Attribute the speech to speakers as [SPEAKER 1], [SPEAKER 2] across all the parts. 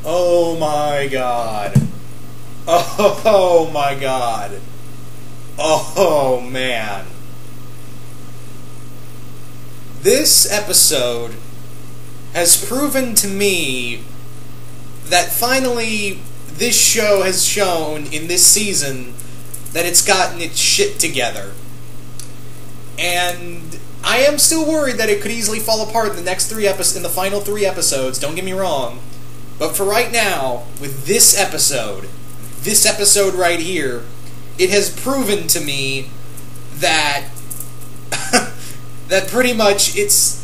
[SPEAKER 1] Oh my god. Oh my god. Oh man. This episode has proven to me that finally this show has shown in this season that it's gotten its shit together. And I am still worried that it could easily fall apart in the final 3 episodes, don't get me wrong. But for right now, with this episode right here, it has proven to me that that pretty much it's...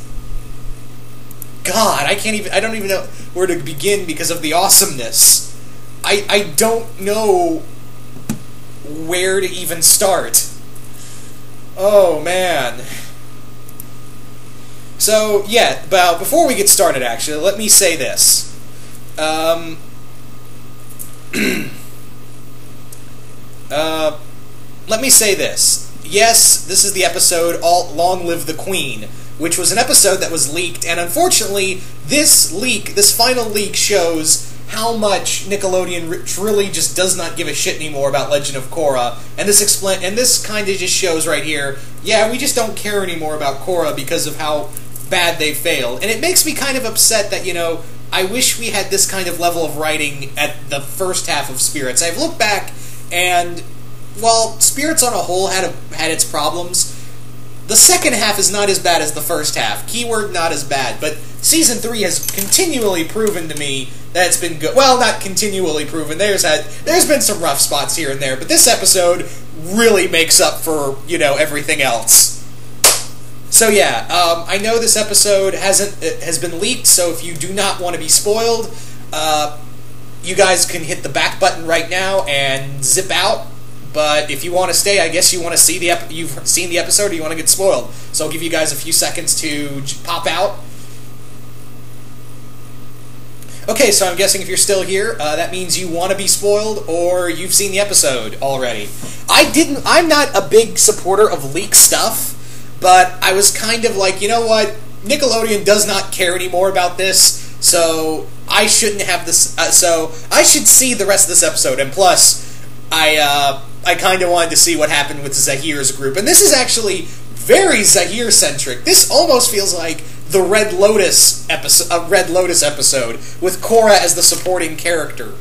[SPEAKER 1] God, I don't even know where to begin because of the awesomeness. I don't know where to even start. Oh, man. So, yeah, but before we get started, actually, let me say this. Let me say this. Yes, this is the episode Long Live the Queen, which was an episode that was leaked, and unfortunately, this final leak shows how much Nickelodeon really just does not give a shit anymore about Legend of Korra, and this kind of just shows right here, yeah, we just don't care anymore about Korra because of how bad they failed. And it makes me kind of upset that, I wish we had this kind of level of writing at the first half of Spirits. I've looked back, and while Spirits on a whole had its problems, the second half is not as bad as the first half. Keyword, not as bad. But Season 3 has continually proven to me that it's been good. Well, not continually proven. There's been some rough spots here and there, but this episode really makes up for, everything else. So yeah, I know this episode has been leaked, so if you do not want to be spoiled, you guys can hit the back button right now and zip out. But if you want to stay, I guess you want to see you've seen the episode, or you want to get spoiled. So I'll give you guys a few seconds to pop out. Okay, so I'm guessing if you're still here, that means you want to be spoiled, or you've seen the episode already. I'm not a big supporter of leak stuff, but I was kind of like, you know what? Nickelodeon does not care anymore about this, so I shouldn't have this. So I should see the rest of this episode. And plus, I kind of wanted to see what happened with Zahir's group, and this is actually very Zahir-centric. This almost feels like the Red Lotus episode with Korra as the supporting character.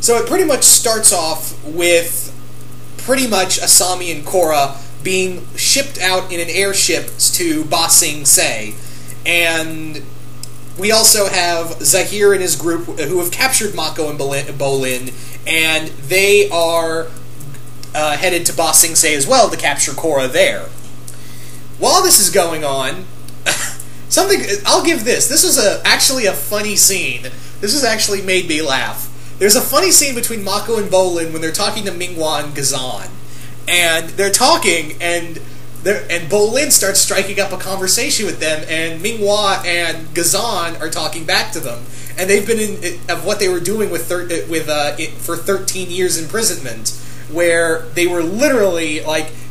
[SPEAKER 1] So it pretty much starts off with pretty much Asami and Korra being shipped out in an airship to Ba Sing Se, and we also have Zahir and his group who have captured Mako and Bolin, and they are headed to Ba Sing Se as well to capture Korra there. While this is going on, I'll give this. This is actually a funny scene. This has actually made me laugh. There's a funny scene between Mako and Bolin when they're talking to Minghua and Gazan. And they're talking, and Bolin starts striking up a conversation with them, and Minghua and Gazan are talking back to them. And they've been of what they were doing for 13 years imprisonment, where they were literally,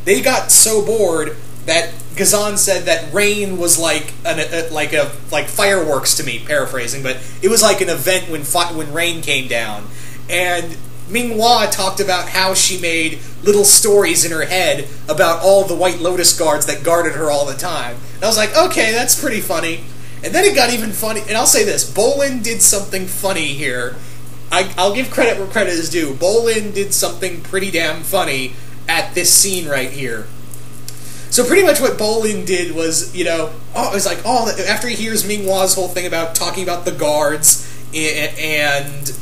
[SPEAKER 1] they got so bored that Gazan said that rain was like fireworks to me, paraphrasing, but it was like an event when rain came down. And Minghua talked about how she made little stories in her head about all the White Lotus guards that guarded her all the time. And I was like, okay, that's pretty funny. And then it got even funny, and I'll say this, Bolin did something funny here. I'll give credit where credit is due. Bolin did something pretty damn funny at this scene right here. So pretty much what Bolin did was, it was like, after he hears Minghua's whole thing about talking about the guards, and,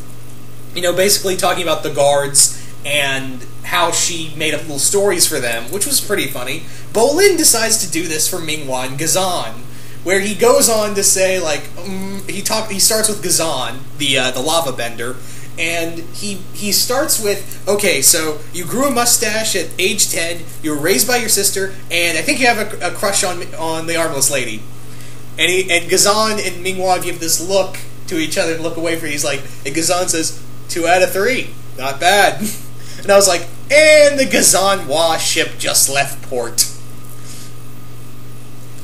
[SPEAKER 1] basically talking about the guards and how she made up little stories for them, which was pretty funny, Bolin decides to do this for Minghua and Gazan, where he goes on to say, he starts with Gazan, the lava bender, and he starts with, okay, so you grew a mustache at age 10, you were raised by your sister, and I think you have a crush on the armless lady. And Gazan and Minghua give this look to each other and look away from you. He's like, and Gazan says, 2 out of 3, not bad. And I was like, and the Gazan-Hua ship just left port.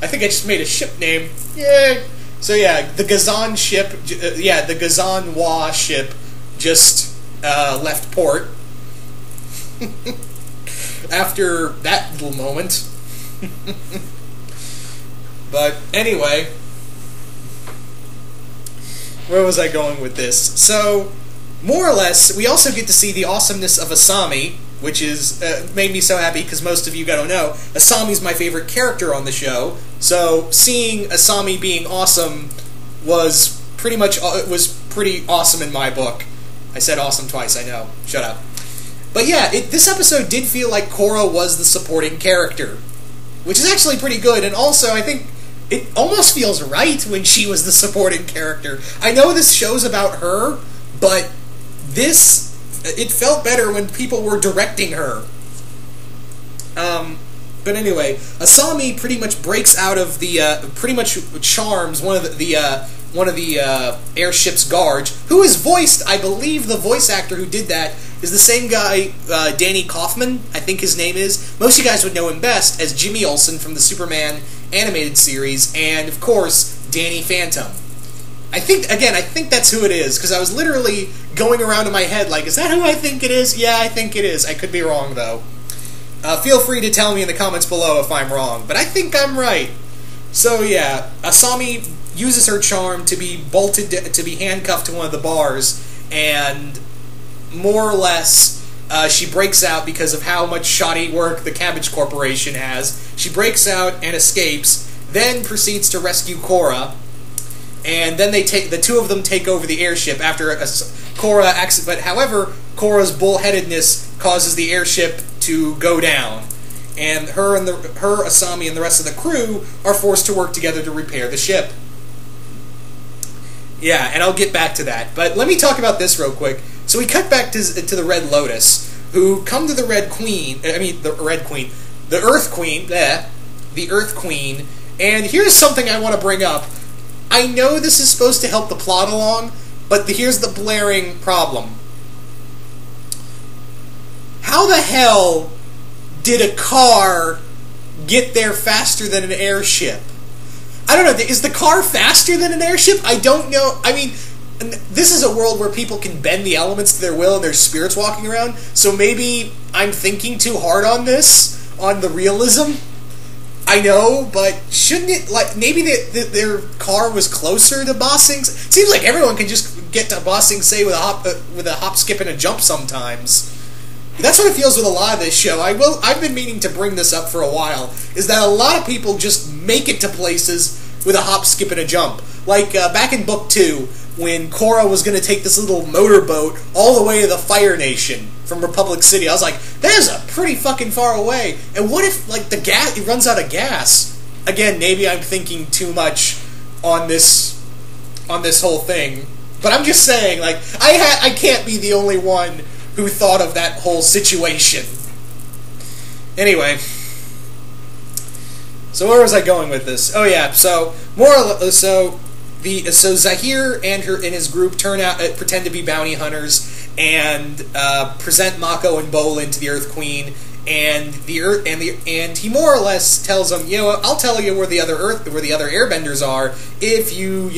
[SPEAKER 1] I think I just made a ship name. Yeah, So yeah, the Gazan ship, the Gazan-Wa ship just left port after that little moment. But anyway, where was I going with this? So, more or less, we also get to see the awesomeness of Asami, which is made me so happy because most of you don't know, Asami's my favorite character on the show. So seeing Asami being awesome was pretty awesome in my book. I said awesome twice, I know. Shut up. But yeah, this episode did feel like Korra was the supporting character, which is actually pretty good. And also, I think it almost feels right when she was the supporting character. I know this show's about her, but it felt better when people were directing her. But anyway, Asami pretty much breaks out of the, pretty much charms one of the airship's guards, who is voiced, I believe the voice actor who did that is the same guy, Danny Kaufman, I think his name is. Most of you guys would know him best as Jimmy Olsen from the Superman animated series, and of course, Danny Phantom. I think that's who it is, because I was literally going around in my head like, is that who I think it is? Yeah, I think it is. I could be wrong, though. Feel free to tell me in the comments below if I'm wrong, but I think I'm right. So yeah, Asami uses her charm to be handcuffed to one of the bars, and more or less, she breaks out because of how much shoddy work the Cabbage Corporation has. She breaks out and escapes, then proceeds to rescue Korra, and then the two of them take over the airship after Korra. But however, Korra's bullheadedness causes the airship to go down, and her, Asami, and the rest of the crew are forced to work together to repair the ship. Yeah, and I'll get back to that. But let me talk about this real quick. So we cut back to the Red Lotus, who come to the Earth Queen, and here's something I want to bring up. I know this is supposed to help the plot along, but here's the blaring problem. How the hell did a car get there faster than an airship? I don't know, is the car faster than an airship? I don't know. I mean, this is a world where people can bend the elements to their will and there's spirits walking around, so maybe I'm thinking too hard on this, on the realism. I know, but shouldn't it, like, maybe their car was closer to Ba Sing's? Seems like everyone can just get to Ba Sing Se with a hop, skip, and a jump sometimes. That's what it feels with a lot of this show. I've been meaning to bring this up for a while, is that a lot of people just make it to places with a hop, skip, and a jump. Like, back in Book 2, when Korra was going to take this little motorboat all the way to the Fire Nation from Republic City, I was like, that is a pretty fucking far away. And what if, like, it runs out of gas? Again, maybe I'm thinking too much on this whole thing. But I'm just saying, like, I can't be the only one who thought of that whole situation. Anyway, so where was I going with this? Oh yeah, so Zahir and his group pretend to be bounty hunters and present Mako and Bolin to the Earth Queen, and he more or less tells them, you know, I'll tell you where the other airbenders are if you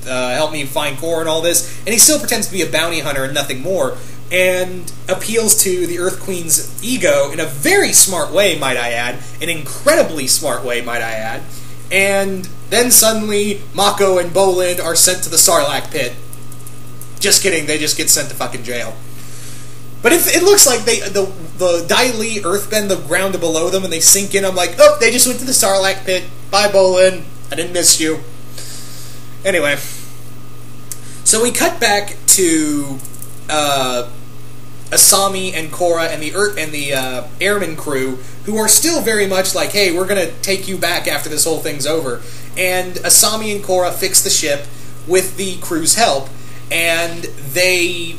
[SPEAKER 1] help me find Korra and all this. And he still pretends to be a bounty hunter and nothing more, and appeals to the Earth Queen's ego in a very smart way, might I add, an incredibly smart way, might I add. And then suddenly Mako and Bolin are sent to the Sarlacc pit. Just kidding, they just get sent to fucking jail. But it looks like the Dai Li earthbend the ground below them and they sink in. I'm like, oh, they just went to the Sarlacc pit. Bye, Bolin. I didn't miss you. Anyway, so we cut back to Asami and Korra and the airman crew, who are still very much like, hey, we're gonna take you back after this whole thing's over. And Asami and Korra fix the ship with the crew's help, and they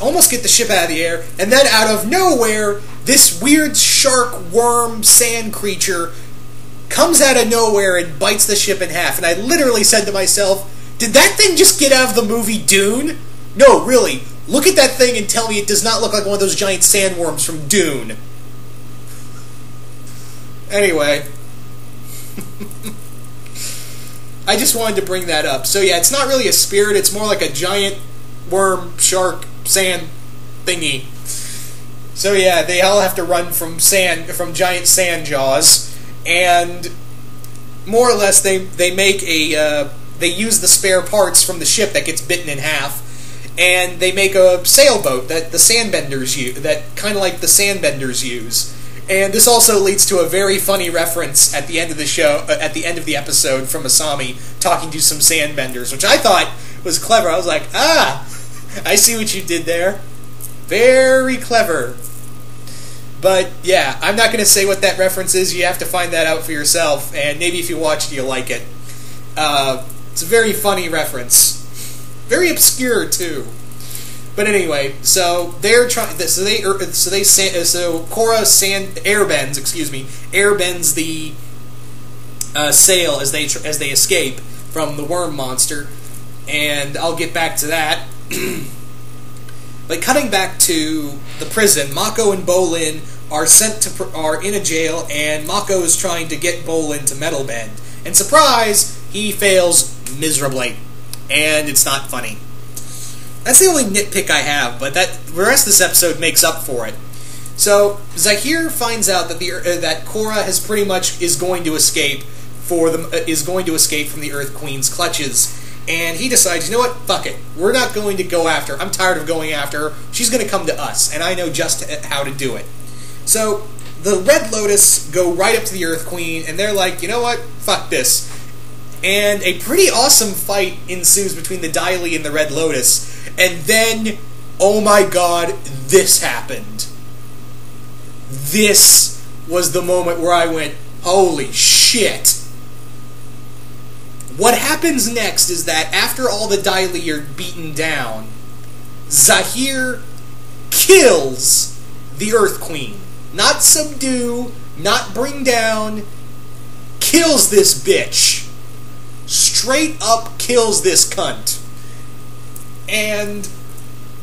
[SPEAKER 1] almost get the ship out of the air, and then out of nowhere, this weird shark, worm, sand creature comes out of nowhere and bites the ship in half. And I literally said to myself, did that thing just get out of the movie Dune? No, really. Look at that thing and tell me it does not look like one of those giant sandworms from Dune. Anyway. I just wanted to bring that up. So yeah, it's not really a spirit, it's more like a giant worm, shark, sand thingy. So yeah, they all have to run from giant sand jaws, and more or less they make they use the spare parts from the ship that gets bitten in half, and they make a sailboat that the sandbenders use, that kind of like the sandbenders use. And this also leads to a very funny reference at the end of the show, at the end of the episode, from Asami talking to some sandbenders, which I thought was clever. I was like, ah, I see what you did there. Very clever. But yeah, I'm not going to say what that reference is. You have to find that out for yourself, and maybe if you watch it, you'll like it. It's a very funny reference. Very obscure too. But anyway, so they're trying. So Korra airbends the sail as they escape from the worm monster, and I'll get back to that. But cutting back to the prison, Mako and Bolin are in a jail, and Mako is trying to get Bolin to metal bend, and surprise, he fails miserably, and it's not funny. That's the only nitpick I have, but the rest of this episode makes up for it. So Zahir finds out that that Korra has pretty much is going to escape from the Earth Queen's clutches, and he decides, you know what, fuck it, we're not going to go after her. I'm tired of going after her. She's going to come to us, and I know just how to do it. So the Red Lotus go right up to the Earth Queen, and they're like, you know what, fuck this. And a pretty awesome fight ensues between the Dai Li and the Red Lotus. And then, oh my god, this happened. This was the moment where I went, holy shit. What happens next is that after all the Dai Li are beaten down, Zahir kills the Earth Queen. Not subdue, not bring down, kills this bitch. Straight up kills this cunt. And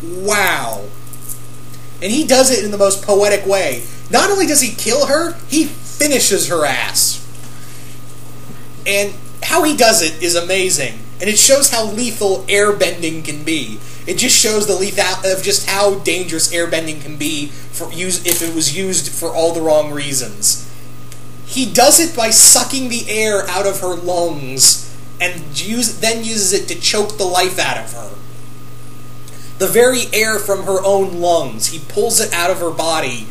[SPEAKER 1] wow. And he does it in the most poetic way. Not only does he kill her, he finishes her ass. And how he does it is amazing. And it shows how lethal airbending can be. It just shows the lethality of just how dangerous airbending can be if it was used for all the wrong reasons. He does it by sucking the air out of her lungs and then uses it to choke the life out of her. The very air from her own lungs, he pulls it out of her body,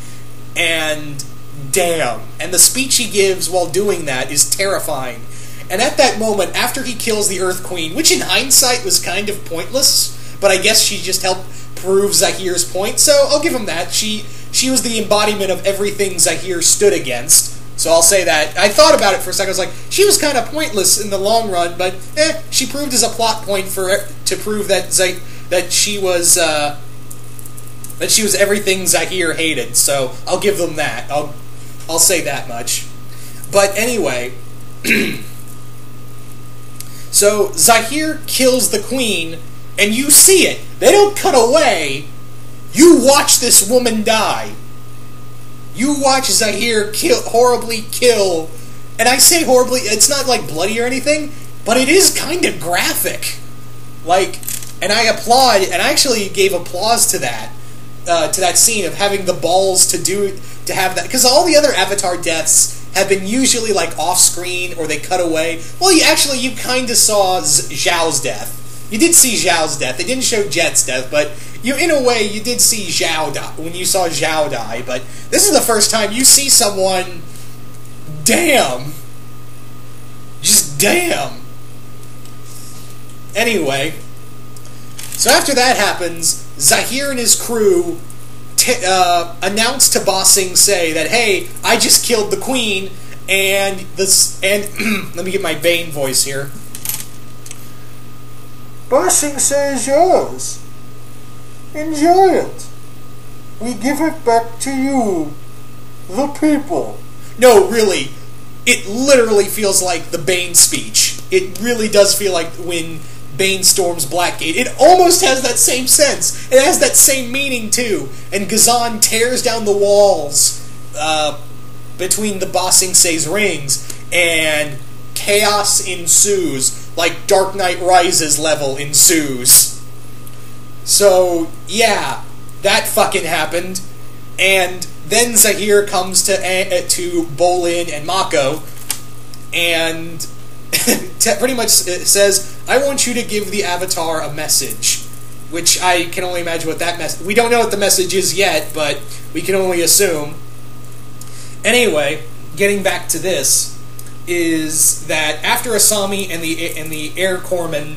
[SPEAKER 1] and damn. And the speech he gives while doing that is terrifying. And at that moment, after he kills the Earth Queen, which in hindsight was kind of pointless, but I guess she just helped prove Zahir's point, so I'll give him that. She was the embodiment of everything Zahir stood against. So I'll say that. I thought about it for a second. I was like, she was kind of pointless in the long run, but she proved as a plot point to prove that she was everything Zahir hated. So I'll give them that. I'll say that much. But anyway, so Zahir kills the queen, and you see it. They don't cut away. You watch this woman die. You watch Zahir horribly kill, and I say horribly, it's not like bloody or anything, but it is kind of graphic. Like, and I applaud, and I actually gave applause to that scene of having the balls to have that, because all the other Avatar deaths have been usually like off-screen or they cut away. Well, you kind of saw Zhao's death. You did see Zhao's death. They didn't show Jet's death, but in a way, you did see Zhao die, when you saw Zhao die, but this is the first time you see someone, damn. Just damn. Anyway, so after that happens, Zahir and his crew announce to Ba Sing Se that, hey, I just killed the queen, and let me get my Bane voice here. Ba Sing Se is yours. Enjoy it. We give it back to you, the people. No, really, it literally feels like the Bane speech. It really does feel like when Bane storms Blackgate. It almost has that same sense. It has that same meaning, too. And Ghazan tears down the walls between the Ba Sing Se's rings, and chaos ensues. like Dark Knight Rises level ensues. So yeah, that fucking happened, and then Zahir comes to Bolin and Mako, and pretty much says, "I want you to give the Avatar a message," which I can only imagine what that message. We don't know what the message is yet, but we can only assume. Anyway, getting back to this, is that after Asami and the airmen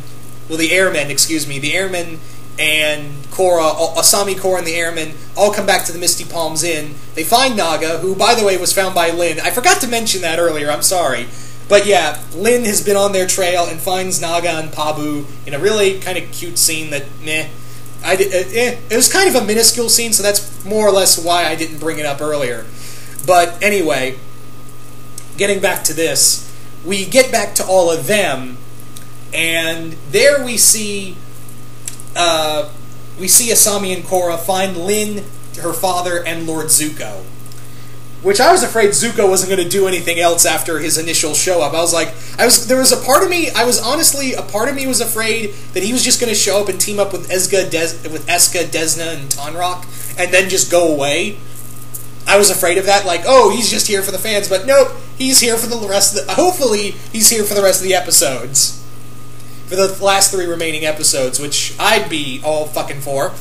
[SPEAKER 1] and Korra, Asami, Korra, and the airmen all come back to the Misty Palms Inn. They find Naga, who, by the way, was found by Lin. I forgot to mention that earlier, I'm sorry. But yeah, Lin has been on their trail and finds Naga and Pabu in a really kind of cute scene that, meh. It was kind of a minuscule scene, so that's more or less why I didn't bring it up earlier. But anyway, getting back to this, we get back to all of them, and there we see Asami and Korra find Lin, her father, and Lord Zuko. Which I was afraid Zuko wasn't going to do anything else after his initial show up. There was a part of me was afraid that he was just going to show up and team up with Eska, Desna, and Tonrock, and then just go away. I was afraid of that, like, oh, he's just here for the fans, but nope, he's here for the rest of the... Hopefully, he's here for the rest of the episodes. For the last 3 remaining episodes, which I'd be all fucking for.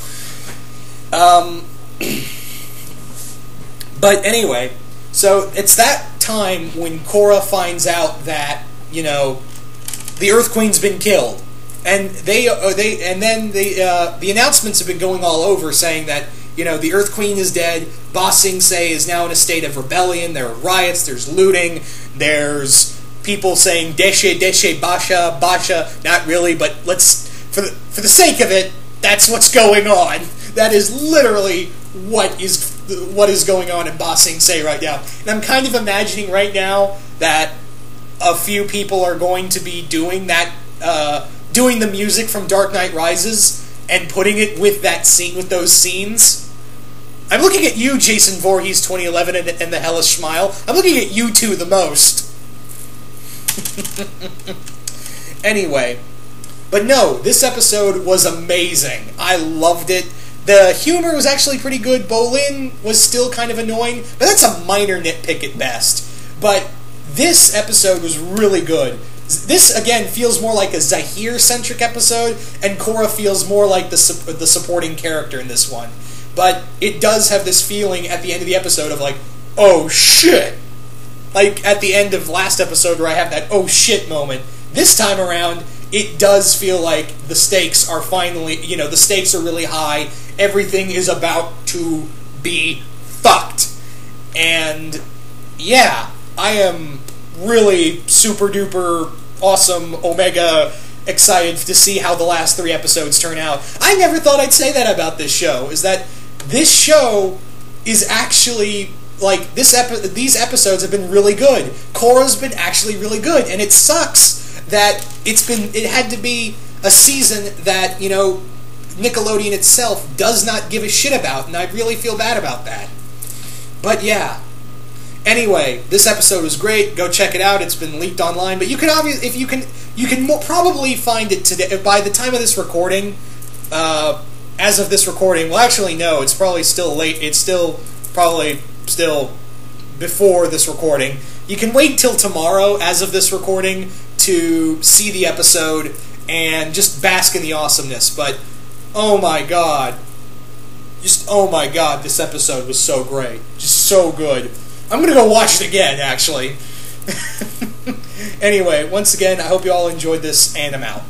[SPEAKER 1] But anyway, so it's that time when Korra finds out that, you know, the Earth Queen's been killed. And the announcements have been going all over saying that, you know, the Earth Queen is dead, Ba Sing Se is now in a state of rebellion, there are riots, there's looting, there's people saying Deshe, Deshe, Basha, Basha, not really, but let's, for the sake of it, that's what's going on. That is literally what is going on in Ba Sing Se right now. And I'm kind of imagining right now that a few people are going to be doing that, doing the music from Dark Knight Rises and putting it with that scene, with those scenes. I'm looking at you, Jason Voorhees 2011 and the Hellish Smile. I'm looking at you two the most. Anyway, but no, this episode was amazing. I loved it. The humor was actually pretty good. Bolin was still kind of annoying, but that's a minor nitpick at best. But this episode was really good. This, again, feels more like a Zahir-centric episode, and Korra feels more like the supporting character in this one. But it does have this feeling at the end of the episode of like, oh shit! Like at the end of last episode where I have that oh shit moment. This time around, it does feel like the stakes are finally, you know, the stakes are really high. Everything is about to be fucked. And yeah, I am really super duper awesome Omega excited to see how the last 3 episodes turn out. I never thought I'd say that about this show, is that this show is actually, like, these episodes have been really good. Korra's been actually really good, and it sucks that it had to be a season that, you know, Nickelodeon itself does not give a shit about, and I really feel bad about that. But yeah. Anyway, this episode was great. Go check it out. It's been leaked online, but you can obviously, if you can probably find it today. By the time of this recording, as of this recording, well, actually no, it's probably still late. It's probably still before this recording. You can wait till tomorrow, as of this recording, to see the episode and just bask in the awesomeness. But oh my god, this episode was so great, just so good. I'm going to go watch it again, actually. Anyway, once again, I hope you all enjoyed this, and I'm out.